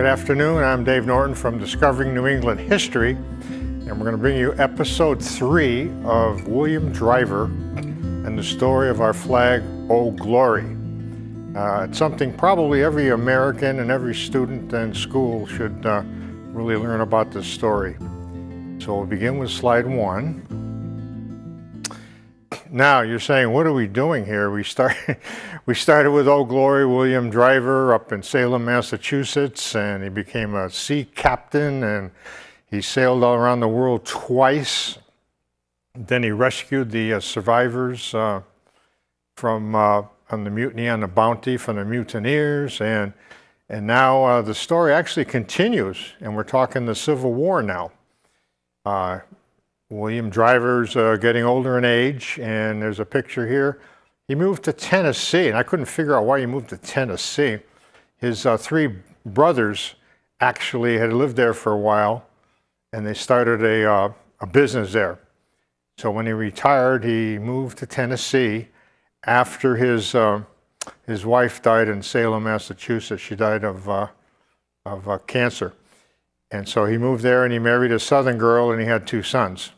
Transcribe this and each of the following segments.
Good afternoon, I'm Dave Norton from Discovering New England History, and we're going to bring you episode 3 of William Driver and the story of our flag, Oh Glory. It's something probably every American and every student in school should really learn about this story. So we'll begin with slide 1. Now you're saying, what are we doing here? We started with Oh Glory, William Driver up in Salem, Massachusetts, and he became a sea captain, and he sailed all around the world twice. Then he rescued the survivors from on the mutiny on the Bounty from the mutineers, and now the story actually continues, and we're talking the Civil War now. William Driver's getting older in age, and there's a picture here. He moved to Tennessee, and I couldn't figure out why he moved to Tennessee. His 3 brothers actually had lived there for a while, and they started a business there. So when he retired, he moved to Tennessee after his wife died in Salem, Massachusetts. She died of cancer. And so he moved there and he married a Southern girl, and he had 2 sons.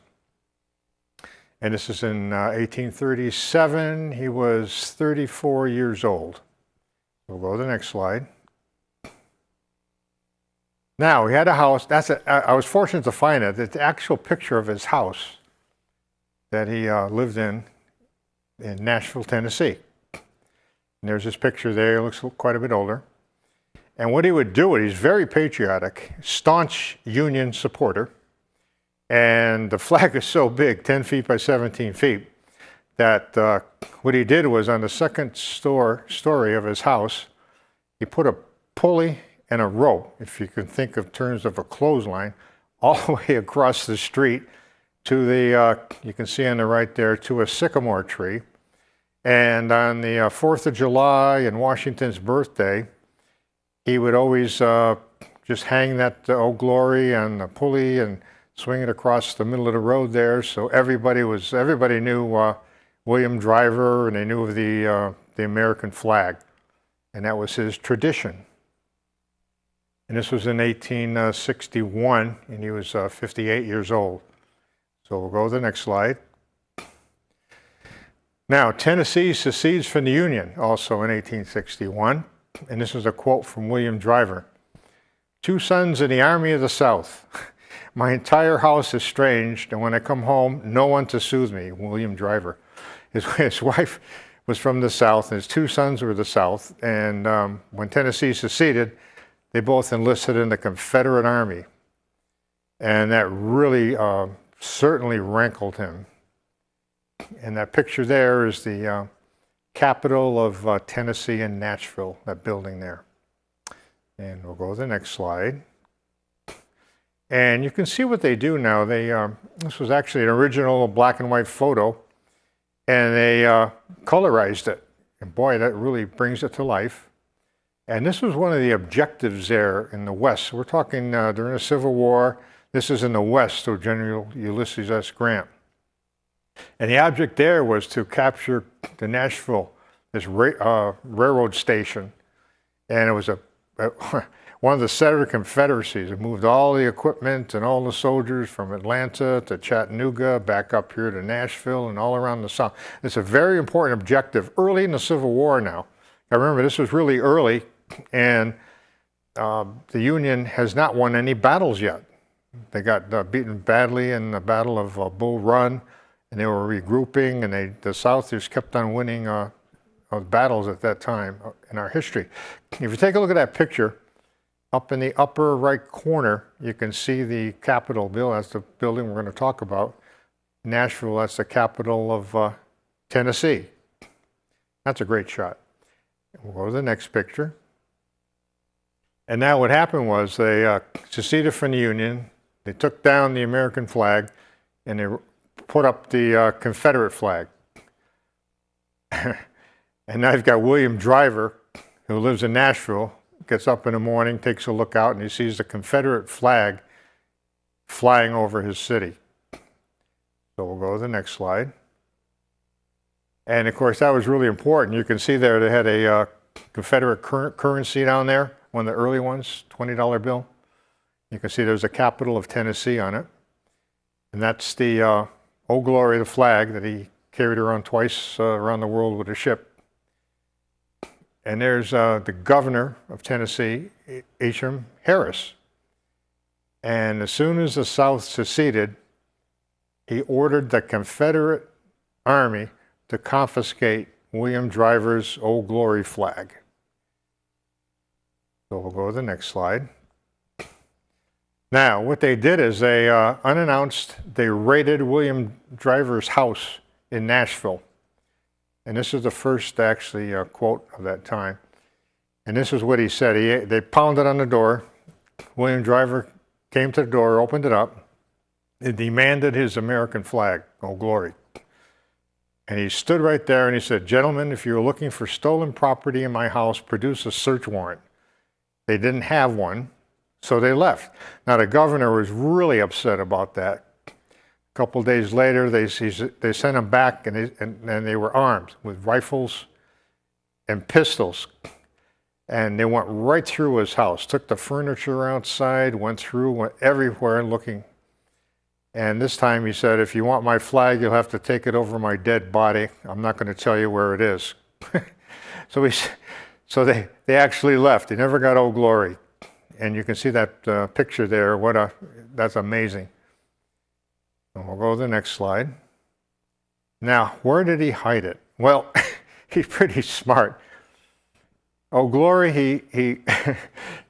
And this is in 1837. He was 34 years old. We'll go to the next slide. Now, he had a house. I was fortunate to find it. It's the actual picture of his house that he lived in Nashville, Tennessee. And there's this picture there. He looks quite a bit older. And what he would do, he's very patriotic, staunch Union supporter. And the flag is so big, 10 feet by 17 feet, that what he did was on the second story of his house, he put a pulley and a rope, if you can think of terms of a clothesline, all the way across the street to the, you can see on the right there, to a sycamore tree. And on the 4th of July and Washington's birthday, he would always just hang that Oh Glory on the pulley and swing it across the middle of the road there. So everybody knew William Driver, and they knew of the American flag, and that was his tradition. And this was in 1861, and he was 58 years old. So we'll go to the next slide. Now, Tennessee secedes from the Union also in 1861. And this is a quote from William Driver. 2 sons in the Army of the South. My entire house is estranged, and when I come home, no one to soothe me. William Driver. His wife was from the South, and his 2 sons were the South. And when Tennessee seceded, they both enlisted in the Confederate Army. And that really certainly rankled him. And that picture there is the capital of Tennessee in Nashville, that building there. And we'll go to the next slide. And you can see what they do now. This was actually an original black and white photo, and they colorized it. And boy, that really brings it to life. And this was one of the objectives there in the West. We're talking during the Civil War. This is in the West, so General Ulysses S. Grant. And the object there was to capture the Nashville, this railroad station. And it was one of the Confederate Confederacies. It moved all the equipment and all the soldiers from Atlanta to Chattanooga, back up here to Nashville and all around the South. It's a very important objective early in the Civil War now. I remember this was really early, and the Union has not won any battles yet. They got beaten badly in the Battle of Bull Run, and they were regrouping, and the South just kept on winning battles at that time in our history. If you take a look at that picture, up in the upper right corner, you can see the Capitol building. That's the building we're going to talk about. Nashville, that's the capital of Tennessee. That's a great shot. We'll go to the next picture. And now what happened was they seceded from the Union. They took down the American flag, and they put up the Confederate flag. And now you've got William Driver, who lives in Nashville, gets up in the morning, takes a look out, and he sees the Confederate flag flying over his city. So we'll go to the next slide. And of course, that was really important. You can see there they had a Confederate currency down there. one of the early ones, $20 bill. You can see there's a capital of Tennessee on it. And that's the Old Glory, the flag that he carried around twice around the world with a ship. And there's the governor of Tennessee, H.M. Harris. And as soon as the South seceded, he ordered the Confederate Army to confiscate William Driver's Old Glory flag. So we'll go to the next slide. Now, what they did is they, unannounced, they raided William Driver's house in Nashville. And this is the first, actually, quote of that time. And this is what he said. They pounded on the door. William Driver came to the door, opened it up. He demanded his American flag, Old Glory. And he stood right there and he said, "Gentlemen, if you're looking for stolen property in my house, produce a search warrant." They didn't have one, so they left. Now, the governor was really upset about that. A couple days later, they sent him back, and they were armed with rifles and pistols. And they went right through his house, took the furniture outside, went everywhere looking. And this time he said, "If you want my flag, you'll have to take it over my dead body. I'm not going to tell you where it is." So they actually left. They never got Old Glory. And you can see that picture there. That's amazing. And we'll go to the next slide. Now, where did he hide it? Well, he's pretty smart. Old Glory, he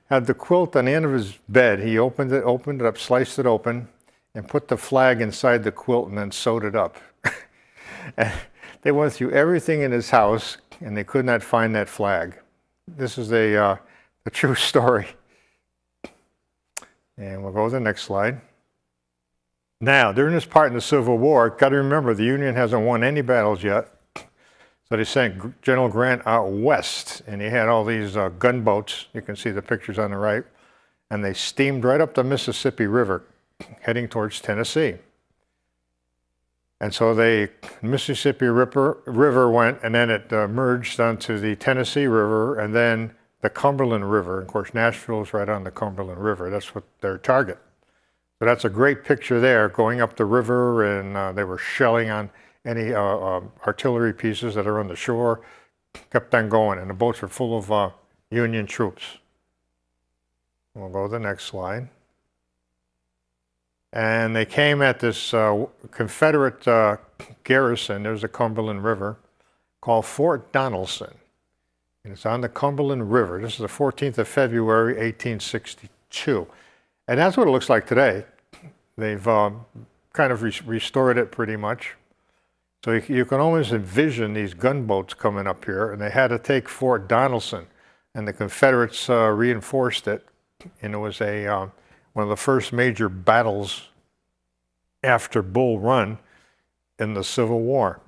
had the quilt on the end of his bed. He opened it up, sliced it open, and put the flag inside the quilt and then sewed it up. And they went through everything in his house, and they could not find that flag. This is a true story. And we'll go to the next slide. Now, during this part in the Civil War, got to remember, the Union hasn't won any battles yet. So they sent General Grant out west, and he had all these gunboats. You can see the pictures on the right. And they steamed right up the Mississippi River, heading towards Tennessee. And so the Mississippi River went, and then it merged onto the Tennessee River, and then the Cumberland River. Of course, Nashville is right on the Cumberland River. That's what their target. So that's a great picture there, going up the river, and they were shelling on any artillery pieces that are on the shore. Kept on going, and the boats were full of Union troops. We'll go to the next slide. And they came at this Confederate garrison. There's the Cumberland River, called Fort Donelson. And it's on the Cumberland River. This is the 14th of February, 1862. And that's what it looks like today. They've kind of restored it pretty much. So you can always envision these gunboats coming up here, and they had to take Fort Donelson. And the Confederates reinforced it. And it was one of the first major battles after Bull Run in the Civil War.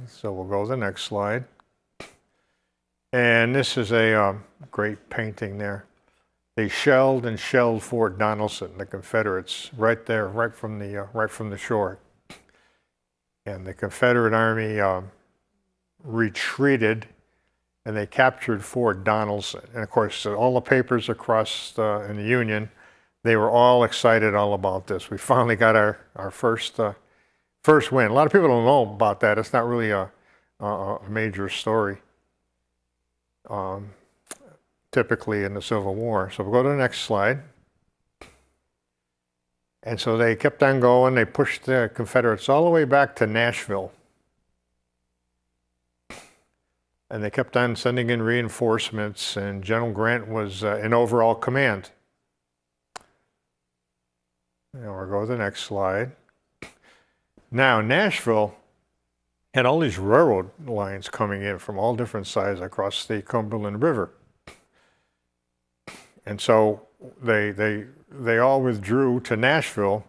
So we'll go to the next slide. And this is a great painting there. They shelled and shelled Fort Donelson, the Confederates, right there, right from the shore. And the Confederate Army retreated, and they captured Fort Donelson. And of course, all the papers across in the Union, they were all excited all about this. We finally got our first win. A lot of people don't know about that. It's not really a major story, typically in the Civil War. So we'll go to the next slide. And so they kept on going. They pushed the Confederates all the way back to Nashville. And they kept on sending in reinforcements, and General Grant was in overall command. And we'll go to the next slide. Now, Nashville had all these railroad lines coming in from all different sides across the Cumberland River. And so they all withdrew to Nashville.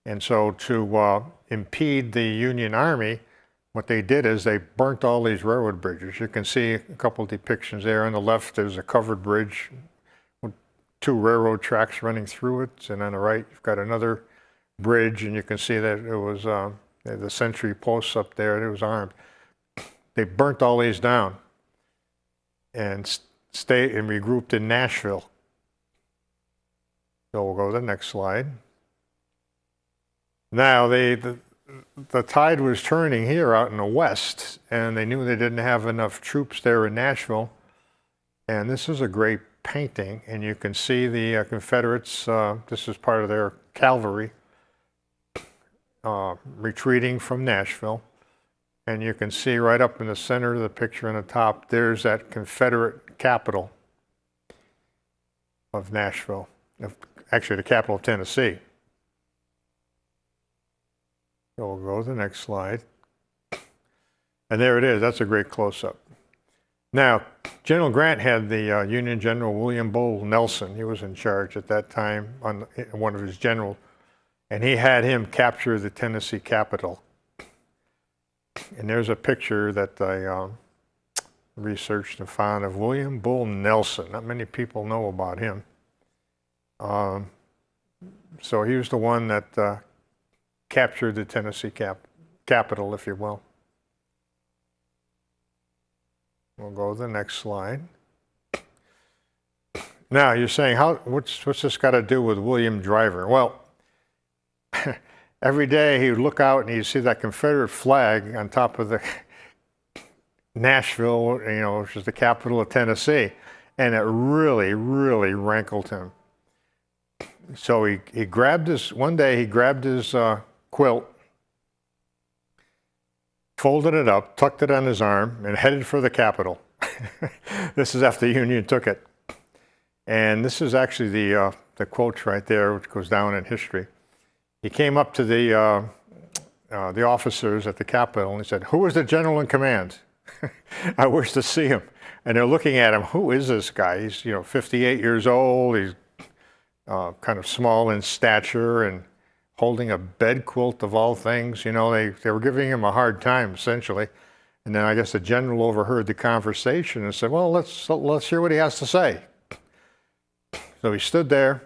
And so to impede the Union Army, what they did is they burnt all these railroad bridges. You can see a couple of depictions there. On the left, there's a covered bridge with 2 railroad tracks running through it. And on the right, you've got another bridge, and you can see that it was the sentry posts up there. It was armed. They burnt all these down and stayed and regrouped in Nashville. So we'll go to the next slide. Now, the tide was turning here out in the west, and they knew they didn't have enough troops there in Nashville. And this is a great painting, and you can see the Confederates, this is part of their cavalry, retreating from Nashville. And you can see right up in the center of the picture on the top, there's that Confederate capital of Nashville, actually the capital of Tennessee. So we'll go to the next slide. And there it is. That's a great close-up. Now, General Grant had the Union General William Bull Nelson. He was in charge at that time, on one of his generals, and he had him capture the Tennessee capital. And there's a picture that I researched and found of William Bull Nelson. Not many people know about him. So he was the one that captured the Tennessee capital, if you will. We'll go to the next slide. Now, you're saying, what's this got to do with William Driver? Well, every day he would look out and he'd see that Confederate flag on top of the Nashville, which is the capital of Tennessee, and it really, really rankled him. So he grabbed one day he grabbed his quilt, folded it up, tucked it on his arm, and headed for the Capitol. This is after the Union took it. And this is actually the quote right there, which goes down in history. He came up to the officers at the Capitol and he said, "Who is the general in command? I wish to see him." And they're looking at him. Who is this guy? He's 58 years old. He's kind of small in stature and holding a bed quilt of all things. They were giving him a hard time, essentially. And then I guess the general overheard the conversation and said, "Well, let's hear what he has to say." So he stood there,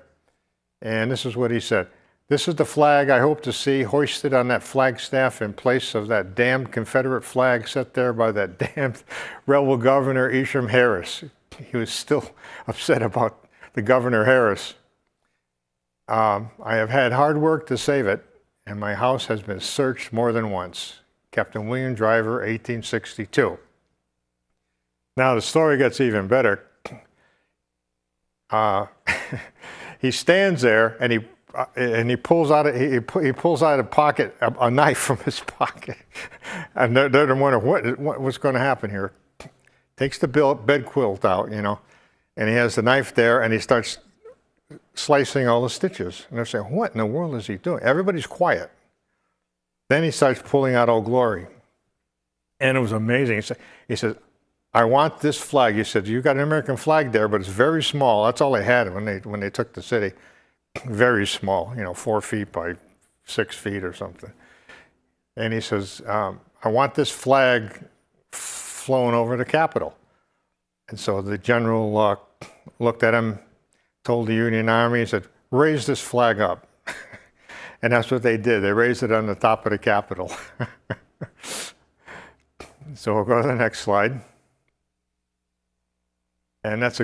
and this is what he said. "This is the flag I hope to see hoisted on that flagstaff in place of that damned Confederate flag set there by that damned rebel governor Isham Harris." He was still upset about the Governor Harris. "I have had hard work to save it, and my house has been searched more than once." Captain William Driver, 1862. Now the story gets even better. He stands there and he pulls out a knife from his pocket, and they're wondering what's going to happen here. Takes the bed quilt out, and he has the knife there, and he starts slicing all the stitches. And they're saying, "What in the world is he doing?" Everybody's quiet. Then he starts pulling out Old Glory. And it was amazing. He said, "I want this flag." He said, "You got an American flag there, but it's very small." That's all they had when they took the city. Very small, 4 feet by 6 feet or something. And he says, "I want this flag flown over the Capitol." And so the general looked at him, told the Union Army, he said, "Raise this flag up." And that's what they did. They raised it on the top of the Capitol. So we'll go to the next slide. And that's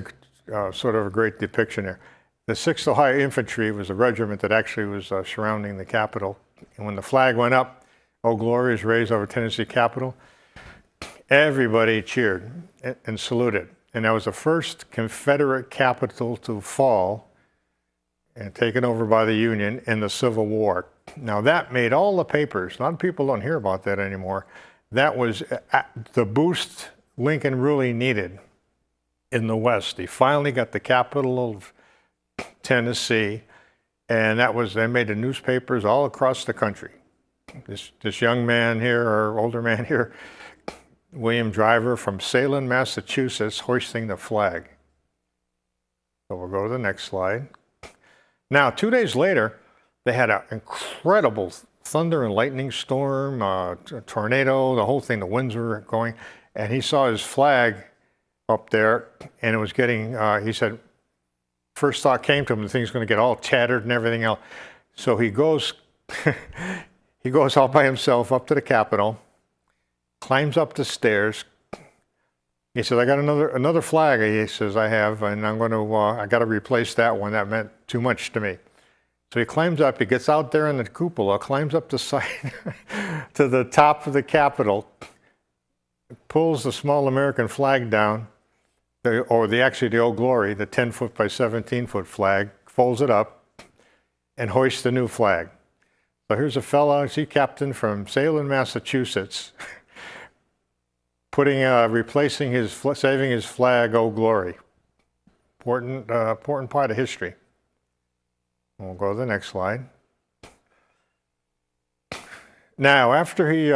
sort of a great depiction there. The 6th Ohio Infantry was a regiment that actually was surrounding the Capitol. And when the flag went up, "Oh, Glory" is raised over Tennessee Capitol, everybody cheered and saluted. And that was the first Confederate capital to fall and taken over by the Union in the Civil War. Now that made all the papers. A lot of people don't hear about that anymore. That was the boost Lincoln really needed in the West. He finally got the capital of Tennessee, and they made the newspapers all across the country. This young man here, or older man here, William Driver from Salem, Massachusetts, hoisting the flag. So we'll go to the next slide. Now, 2 days later, they had an incredible thunder and lightning storm, a tornado, the whole thing, the winds were going, and he saw his flag up there, and it was getting, he said, first thought came to him, the thing's going to get all tattered and everything else. So he goes, he goes all by himself up to the Capitol, climbs up the stairs, He says, I got another flag, he says, I have, and I'm going to, I got to replace that one. That meant too much to me. So he climbs up, he gets out there in the cupola, climbs up the side to the top of the Capitol, pulls the small American flag down, actually the Old Glory, the 10-foot by 17-foot flag, folds it up, and hoists the new flag. So here's a fella, sea captain from Salem, Massachusetts, replacing saving his flag, Old Glory. Important part of history. We'll go to the next slide. Now, after he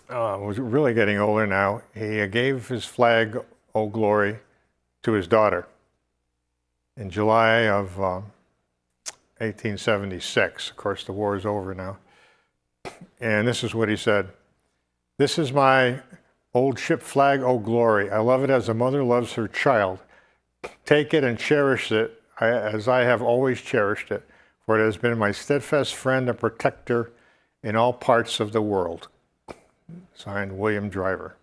was really getting older now, he gave his flag, Old Glory, to his daughter in July of 1876. Of course, the war is over now. And this is what he said. This is my old ship flag, Old Glory. I love it as a mother loves her child. Take it and cherish it as I have always cherished it, for it has been my steadfast friend and protector in all parts of the world. Signed, William Driver.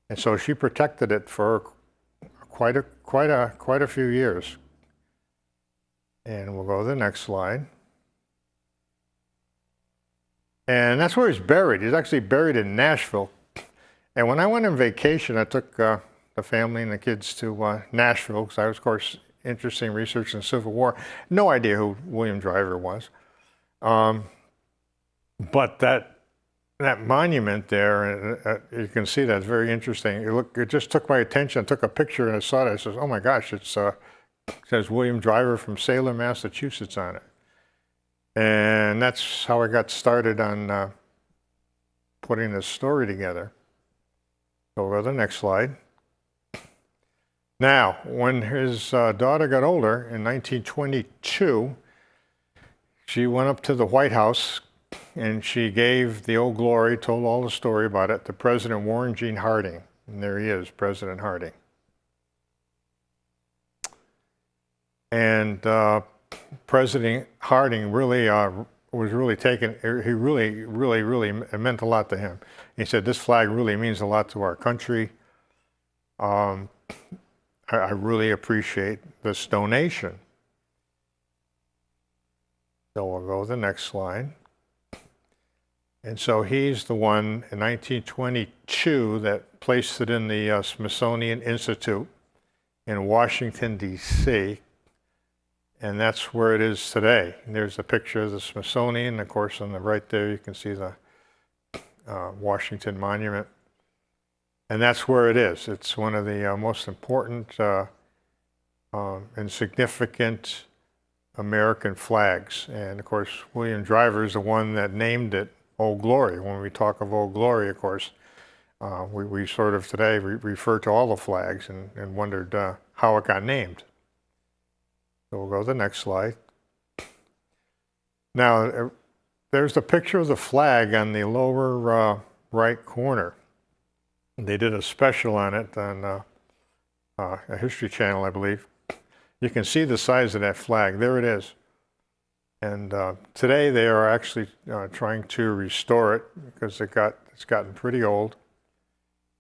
And so she protected it for quite a few years. And we'll go to the next slide. And that's where he's buried. He's actually buried in Nashville. And when I went on vacation, I took the family and the kids to Nashville, because I was, of course, interested in researching the Civil War. No idea who William Driver was. But that monument there, you can see that's very interesting. It just took my attention. I took a picture and I saw it. I said, oh my gosh, it says William Driver from Salem, Massachusetts on it. And that's how I got started on putting this story together. So we'll go to the next slide. Now, when his daughter got older in 1922, she went up to the White House and she gave the Old Glory, told all the story about it, to President Warren G. Harding. And there he is, President Harding. And President Harding really was really taken, he really, it meant a lot to him. He said, this flag really means a lot to our country. I really appreciate this donation. So we'll go to the next slide. And so he's the one in 1922 that placed it in the Smithsonian Institute in Washington, D.C., and that's where it is today. And there's a picture of the Smithsonian. Of course, on the right there, you can see the Washington Monument. And that's where it is. It's one of the most important and significant American flags. And of course, William Driver is the one that named it Old Glory. When we talk of Old Glory, of course, we sort of today refer to all the flags and wondered how it got named. So we'll go to the next slide. Now, there's a picture of the flag on the lower right corner. They did a special on it on a History Channel, I believe. You can see the size of that flag. There it is. And today they are actually trying to restore it because it's gotten pretty old.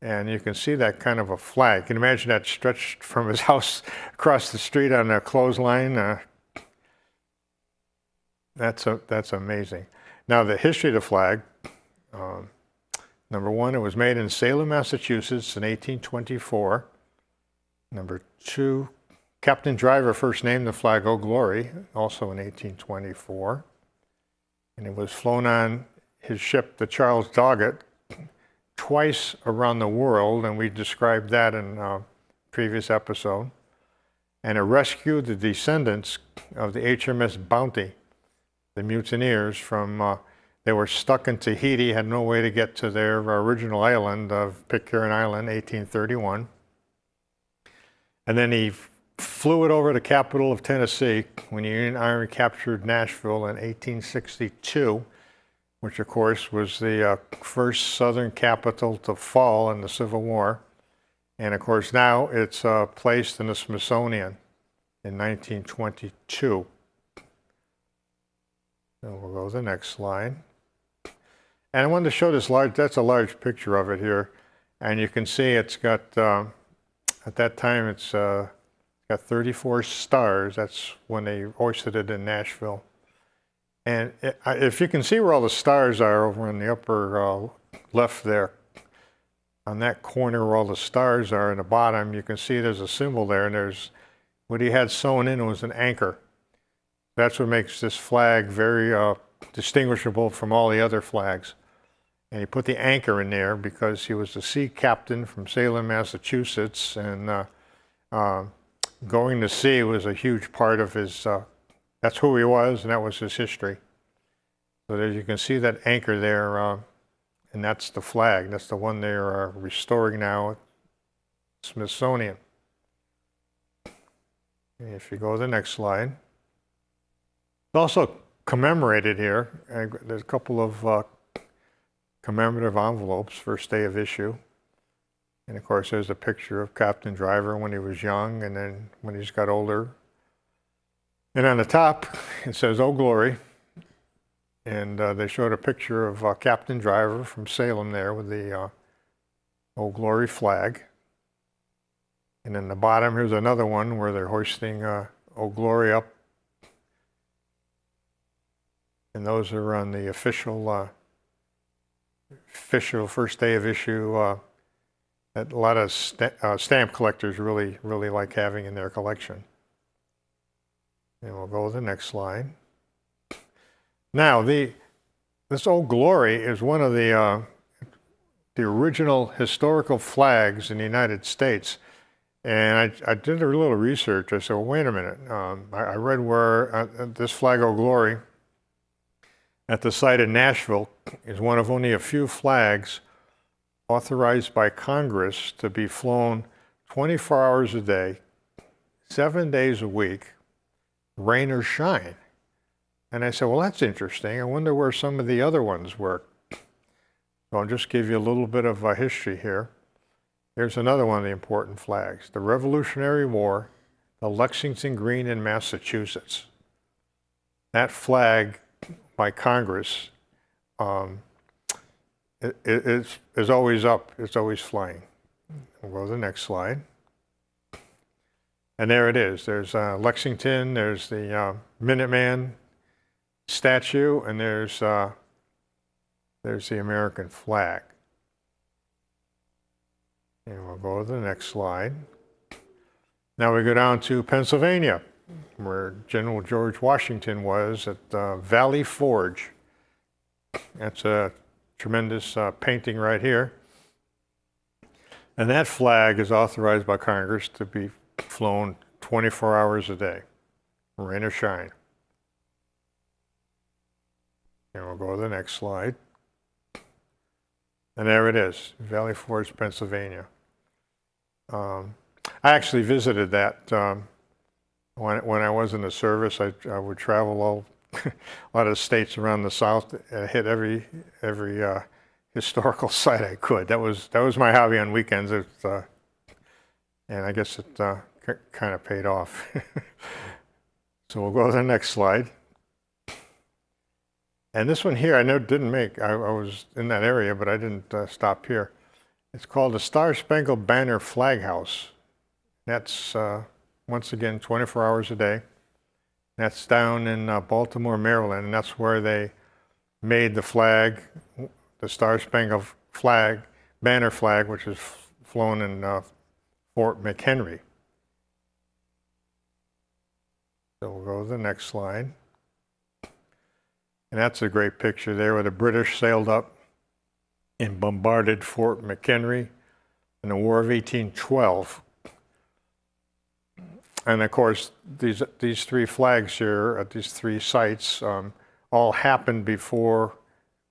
And you can see that kind of a flag. You can imagine that stretched from his house across the street on a clothesline. That's amazing. Now, the history of the flag. Number one, it was made in Salem, Massachusetts in 1824. Number two, Captain Driver first named the flag Old Glory, also in 1824. And it was flown on his ship, the Charles Doggett, twice around the world, and we described that in a previous episode. And it rescued the descendants of the HMS Bounty, the mutineers from, they were stuck in Tahiti, had no way to get to their original island of Pitcairn Island, 1831. And then he flew it over the capital of Tennessee when the Union Army captured Nashville in 1862, which of course was the first Southern capital to fall in the Civil War. And of course now it's placed in the Smithsonian in 1922. So we'll go to the next slide. And I wanted to show this that's a large picture of it here. And you can see it's got, at that time, it's got 34 stars. That's when they hoisted it in Nashville. And if you can see where all the stars are over in the upper left there, on that corner where all the stars are in the bottom, you can see there's a symbol there, and there's what he had sewn in was an anchor. That's what makes this flag very distinguishable from all the other flags. And he put the anchor in there because he was a sea captain from Salem, Massachusetts, and going to sea was a huge part of his, that's who he was, and that was his history. So there you can see that anchor there, and that's the flag. That's the one they're restoring now at Smithsonian. And if you go to the next slide. It's also commemorated here. There's a couple of commemorative envelopes, first day of issue. And of course, there's a picture of Captain Driver when he was young and then when he's got older. And on the top, it says, "Oh Glory." And they showed a picture of Captain Driver from Salem there with the "Oh Glory" flag. And then the bottom, here's another one where they're hoisting "Oh Glory" up. And those are on the official first day of issue that a lot of stamp collectors really like having in their collection. And we'll go to the next slide. Now, this "Old Glory" is one of the original historical flags in the United States. And I did a little research. I said, well, wait a minute. I read where this flag "Old Glory" at the site in Nashville is one of only a few flags authorized by Congress to be flown 24 hours a day, 7 days a week, rain or shine. And I said, well, that's interesting. I wonder where some of the other ones were. So I'll just give you a little bit of history here. Here's another one of the important flags. The Revolutionary War, the Lexington Green in Massachusetts. That flag by Congress is always up. It's always flying. We'll go to the next slide. And there it is. There's Lexington. There's the Minuteman Statue, and there's the American flag. And we'll go to the next slide. Now we go down to Pennsylvania, where General George Washington was at Valley Forge. That's a tremendous painting right here. And that flag is authorized by Congress to be flown 24 hours a day, rain or shine. And we'll go to the next slide. And there it is, Valley Forge, Pennsylvania. I actually visited that when I was in the service. I would travel a lot of states around the South, hit every historical site I could. That was my hobby on weekends, and I guess it kind of paid off. So we'll go to the next slide. And this one here, I know didn't make. I was in that area, but I didn't stop here. It's called the StarSpangled Banner Flag House. That's once again 24 hours a day. That's down in Baltimore, Maryland, and that's where they made the flag, the Star-Spangled Flag, banner flag, which is flown in Fort McHenry. So we'll go to the next slide. And that's a great picture there where the British sailed up and bombarded Fort McHenry in the War of 1812. And of course, these three flags here at these three sites all happened before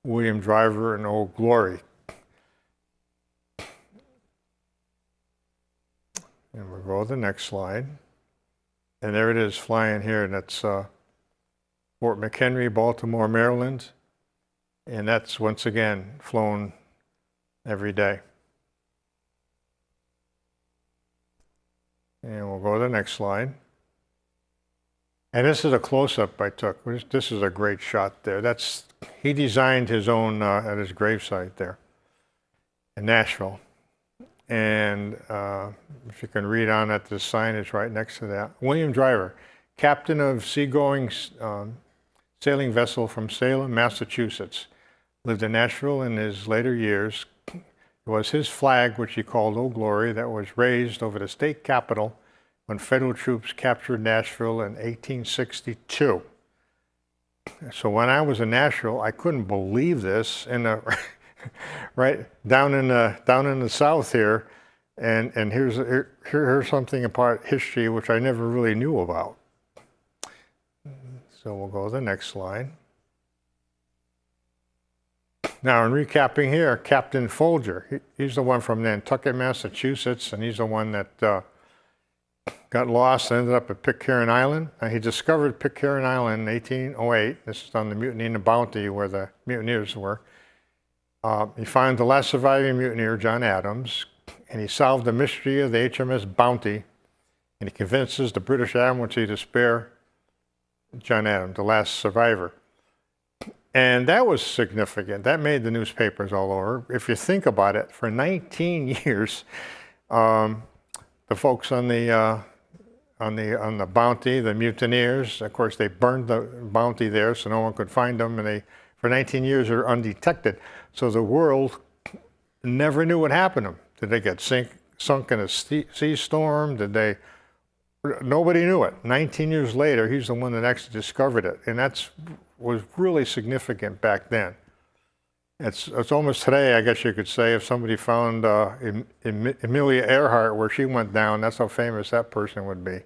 William Driver and Old Glory. And we'll go to the next slide. And there it is flying here, and that's Fort McHenry, Baltimore, Maryland. And that's once again flown every day. And we'll go to the next slide. And this is a close-up I took. This is a great shot there. He designed his own at his gravesite there in Nashville. And if you can read on it, the sign is right next to that. William Driver, captain of seagoing sailing vessel from Salem, Massachusetts, lived in Nashville in his later years. It was his flag, which he called Old Glory, that was raised over the state capitol when federal troops captured Nashville in 1862. So when I was in Nashville, I couldn't believe this. Right down in the South here, and here's something about history which I never really knew about. So we'll go to the next slide. Now, in recapping here, Captain Folger, he's the one from Nantucket, Massachusetts, and he's the one that got lost and ended up at Pitcairn Island. He discovered Pitcairn Island in 1808. This is on the Mutiny and the Bounty, where the mutineers were. He finds the last surviving mutineer, John Adams, and he solved the mystery of the HMS Bounty, and he convinces the British Admiralty to spare John Adams, the last survivor. And that was significant. That made the newspapers all over. If you think about it, for 19 years, the folks on the Bounty, the mutineers, of course, they burned the Bounty there so no one could find them, and for 19 years, they're undetected. So the world never knew what happened to them. Did they get sunk in a sea storm? Nobody knew it. 19 years later, he's the one that actually discovered it. And that was really significant back then. It's almost today, I guess you could say, if somebody found Amelia Earhart where she went down, that's how famous that person would be.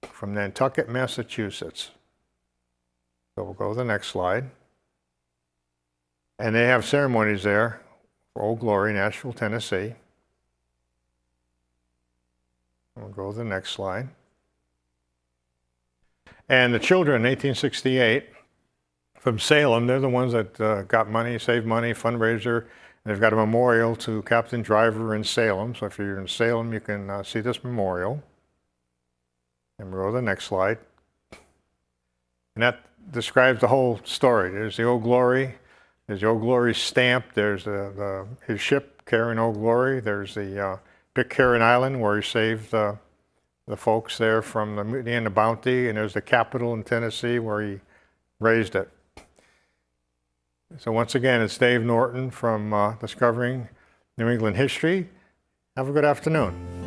From Nantucket, Massachusetts. So we'll go to the next slide. And they have ceremonies there for Old Glory, Nashville, Tennessee. We'll go to the next slide. And the children, 1868, from Salem, they're the ones that got money, saved money, fundraiser. And they've got a memorial to Captain Driver in Salem. So if you're in Salem, you can see this memorial. And we'll go to the next slide. And that describes the whole story. There's the Old Glory. There's the Old Glory stamp. There's his ship carrying Old Glory. There's the Pitcairn Island where he saved the folks there from the Mutiny and the Bounty. And there's the Capitol in Tennessee where he raised it. So once again, it's Dave Norton from Discovering New England History. Have a good afternoon.